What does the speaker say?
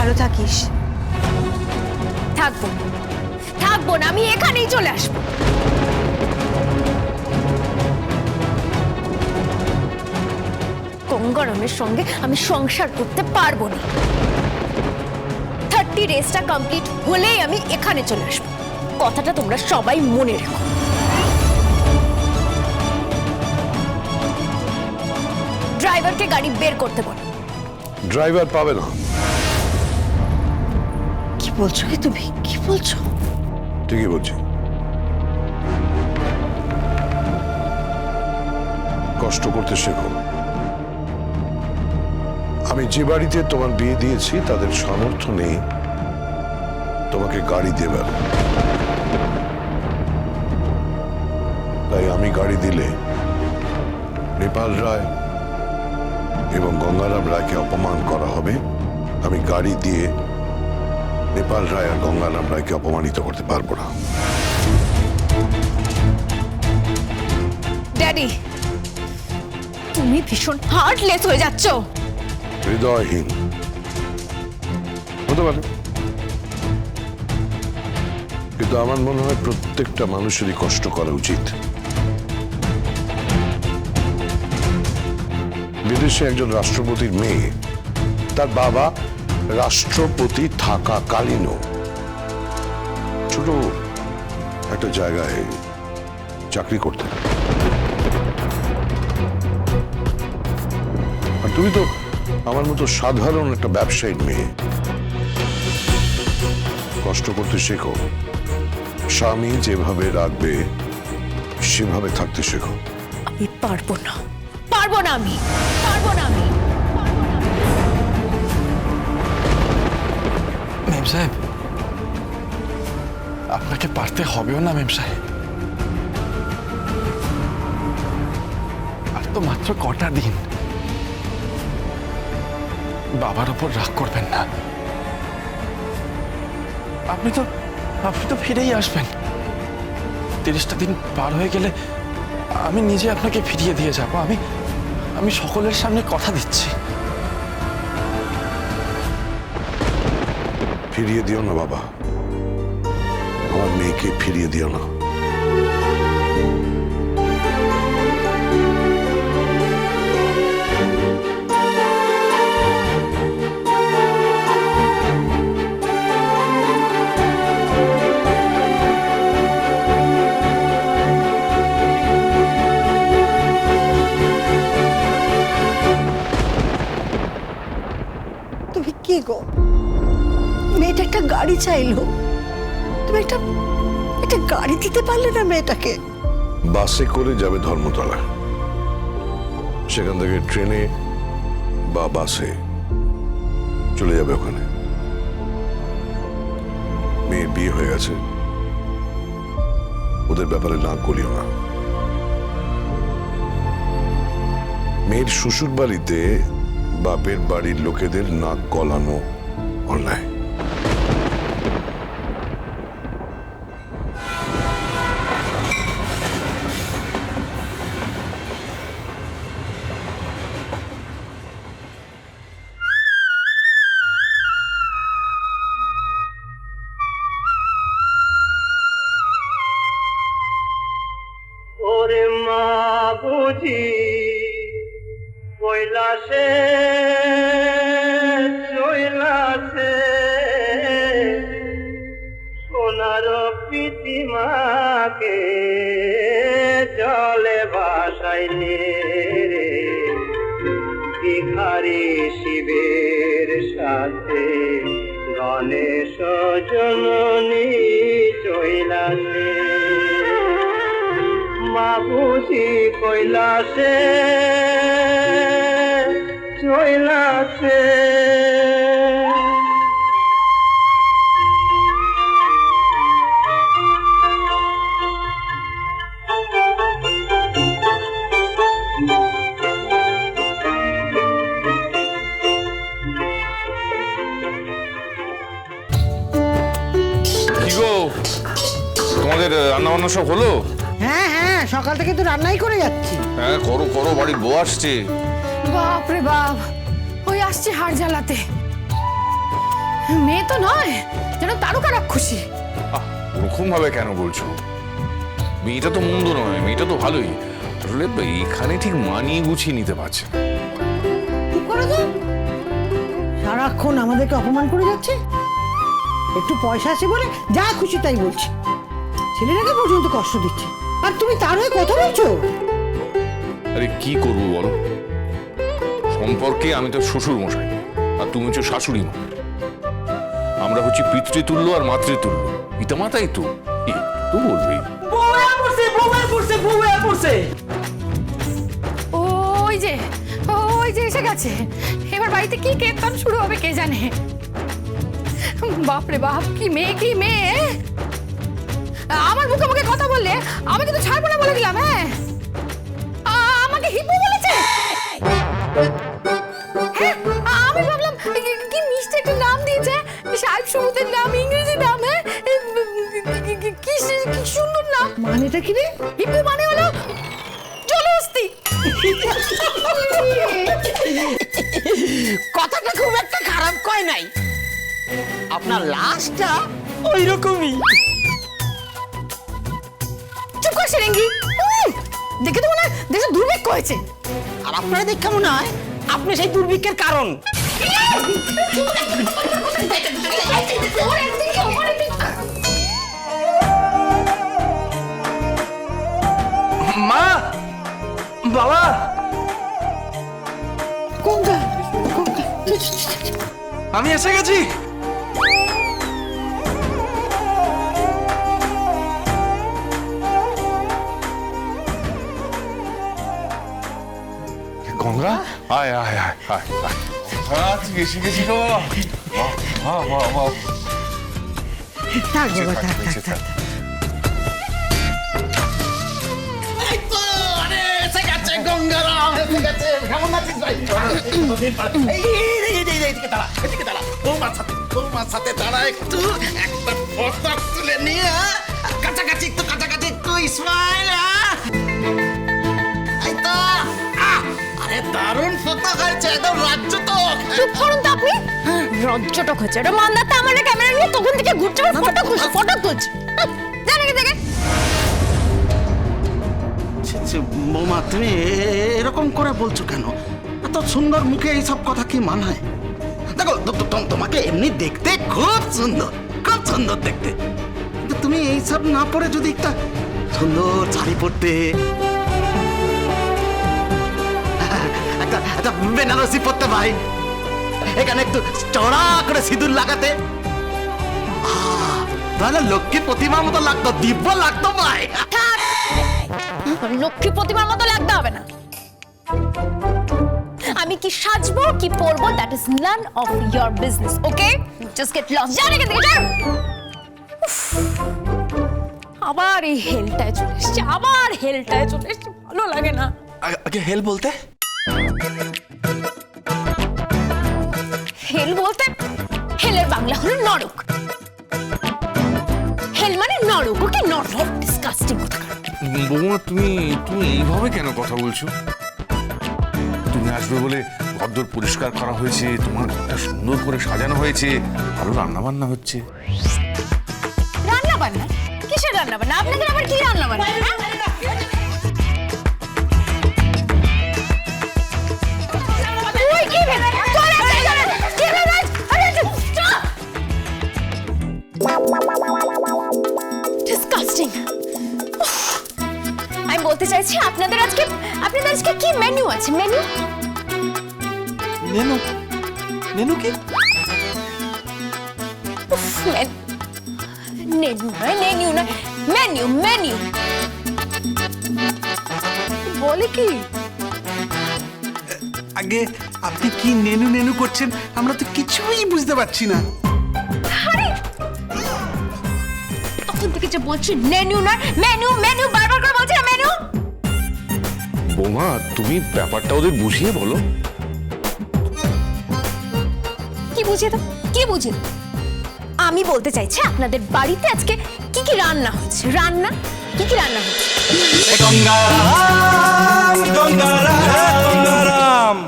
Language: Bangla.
ভালো থাকিস। থাকবো থাকবো না, আমি এখানেই চলে আসবো। গঙ্গারামের সঙ্গে আমি সংসার করতে পারবো না। 30 ডেজটা কমপ্লিট হলেই আমি এখানে চলে আসবো। কথাটা তোমরা সবাই মনে রেখো। ড্রাইভারকে গাড়ি বের করতে বলো। ড্রাইভার পাবে না। কি বলছো কি তুমি, কি বলছো? ঠিকই বলছি। কষ্ট করতে শেখো। আমি যে বাড়িতে তোমার বিয়ে দিয়েছি তাদের সামর্থ্য নেই তোমাকে গাড়ি দেবার, তাই আমি গাড়ি দিলে নেপাল রায় এবং গঙ্গারাম রায়কে অপমান করা হবে। আমি গাড়ি দিয়ে নেপাল রায় আর গঙ্গারাম রায়কে অপমানিত করতে পারবো না। ড্যাডি, তুমি ভীষণ হার্টলেস হয়ে যাচ্ছ। হৃদয়হীন হতে পারে, কিন্তু আমার মনে হয় প্রত্যেকটা মানুষেরই কষ্ট করা উচিত। বিদেশে একজন রাষ্ট্রপতির মেয়ে তার বাবা রাষ্ট্রপতি থাকাকালীনও ছোট একটা জায়গায় চাকরি করতেন। আর তুমি তো আমার মতো সাধারণ একটা ব্যবসায়ীর মেয়ে। কষ্ট করতে শেখো। স্বামী যেভাবে রাখবে সেভাবে থাকতে শেখো। আমি পারবো না, পারবো না, আমি পারবো না। আমি মেম সাহেব, আপনাকে পারতে হবেও না মেম সাহেব। আর তো মাত্র কটা দিন। বাবার উপর রাগ করবেন না। আপনি তো ফিরেই আসবেন। 30টা দিন পার হয়ে গেলে আমি নিজে আপনাকে ফিরিয়ে দিয়ে যাব। আমি সকলের সামনে কথা দিচ্ছি। ফিরিয়ে দিও না বাবা, আমার মেয়েকে ফিরিয়ে দিও না। তুমি কি গো, মেয়েটা একটা গাড়ি চাইলো, তুমি একটা গাড়ি দিতে পারলে না মেয়েটাকে? বাসে করে যাবে ধর্মতলা, সেখান থেকে ট্রেনে বা বাসে চলে যাবে ওখানে। মেয়ের বিয়ে হয়ে গেছে, ওদের ব্যাপারে নাক গলিও না। মেয়ের শ্বশুর বাড়িতে বাপের বাড়ির লোকেদের নাক গলানো অন্যায়। ওরে মা বুঝি কৈলাসে চৈলাসে সোনার প্রীতিমাকে জলে ভাসাইলে রে ভিখারি শিবের সাথে গণেশ জননী চৈলাসে। মা বুঝি কৈলাসে চৈলাসে কি গো, তোমাদের রান্না বান্না সব হলো? হ্যাঁ হ্যাঁ, সকাল থেকে তো রান্নাই করে যাচ্ছি। হ্যাঁ করো করো, বাড়ির বউ আসছে। বাপ রে বাপ, ওই আসছে হাড় জ্বালাতে। মেয়ে তো নয়, যেন তারকা রাক্ষসী। ওরকম ভাবে কেন বলছো? মেয়েটা তো মন্দ নয়, মেয়েটা তো ভালোই। আসলে এখানে ঠিক মানিয়ে গুছিয়ে নিতে পারছে না। চুপ করো তো, সারাক্ষণ আমাদেরকে অপমান করে যাচ্ছে। একটু পয়সা আছে বলে যা খুশি তাই বলছে, ছেলেটাকে পর্যন্ত কষ্ট দিচ্ছে, আর তুমি তার হয়ে কথা বলছো। আরে কি করবো বলো, সম্পর্কে আমি তো শ্বশুর মশাই আর তুমি হচ্ছে শাশুড়ি মা। আমরা হচ্ছি পিতৃতুল্য আর মাতৃতুল্য, পিতামাতাই তো তো বলবেই। ওই যে ওই যে এসে গেছে। এবার বাড়িতে কি কীর্তন শুরু হবে কে জানে। বাপরে বাপ, কি মেয়ে কি মেয়ে। আমার মুখে মুখে কথা বললে আমি কিন্তু ছাড়বো না বলে দিলাম। হ্যাঁ, আমাকে হিপু বলেছে। হ্যাঁ, আমি ভাবলাম কি মিষ্টি একটা নাম দিয়েছে, সাহেব সমুদ্রের নাম, ইংরেজি নাম। হ্যাঁ, কি সুন্দর নাম। মানেটা কি রে? হিপু মানে হলো জলহস্তি। কথাটা খুব একটা খারাপ কয় নাই, আপনার লাশটা ওই রকমই। চুপ কর সেরেঙ্গি। দেখে তো মনে হয় দেশে দুর্ভিক্ষ হয়েছে। আর আপনারা দেখে মনে হয় আপনি সেই দুর্ভিক্ষের কারণ। মা, বাবা, কোনটা কোনটা? আমি এসে গেছি। গঙ্গা, আয় আয় আয় আয় আয়। তুই এসে গেছি গো। বাহ বাহ বাহ। থাক বাবা, থাক থাক থাক। তোমার সাথে তারা একটু একটা ফটো তুলে নিয়ে কাছাকাছি একটু স্মাইল। আরে দারুণ ফটো হয়েছে, একদম রাজ্য তো। চুপ করুন তো আপনি। রজ্জটক হচ্ছে এটা। মান্দাতে আমার ক্যামেরা নিয়ে তখন থেকে ঘুরছে, ফটো তুলছে। জানে কি দেখে? বৌমা, তুমি এরকম করে বলছো কেন? এত সুন্দর মুখে এইসব কথা কি মানায়? দেখো, তোমাকে এমনি দেখতে খুব সুন্দর দেখতে, কিন্তু তুমি এইসব না পরে যদি একটা সুন্দর শাড়ি পরতে, একটা বেনারসি পরতে ভাই, এখানে একটু চড়া করে সিঁদুর লাগাতে, তাহলে লক্ষ্মী প্রতিমার মতো লাগতো, দিব্য লাগতো ভাই। লক্ষ্মী প্রতিমার মতো লাগতে হবে না। আমি কি সাজবো কি পরবো, that is none of your business. Okay, just get lost. জানে কি দেখে? আবার এই হেলটায় চলে এসছে, ভালো লাগে না। আগে হেল বলতে? হেল বলতে হেলের বাংলা হলো নরক। হেল মানে নরক। ওকে, নরক ডিসকাস্টিং কথা। বৌমা, তুমি এইভাবে কেন কথা বলছো? তুমি আসবে বলে ঘরদোর পরিষ্কার করা হয়েছে, তোমার ঘরটা সুন্দর করে সাজানো হয়েছে, ভালো রান্না বান্না হচ্ছে। রান্না বান্না? কিসের রান্না বান্না? আপনাদের আবার কি রান্না বান্না? ডিসকাস্টিং। আমি বলতে চাইছি আপনাদের আজকে কি মেনু আছে? মেনু নেনু কি? মেনু বলে কি? আগে আপনি কি নেনু করছেন, আমরা তো কিছুই বুঝতে পারছি না। আরে তখন থেকে যে বলছি মেনু বারবার করে বলছি না মেনু। বৌমা, তুমি ব্যাপারটা ওদের বুঝিয়ে বলো। কি বুঝিয়ে দাও? আমি বলতে চাইছি আপনাদের বাড়িতে আজকে কি কি রান্না হচ্ছে। কি কি রান্না হচ্ছে? গঙ্গারাম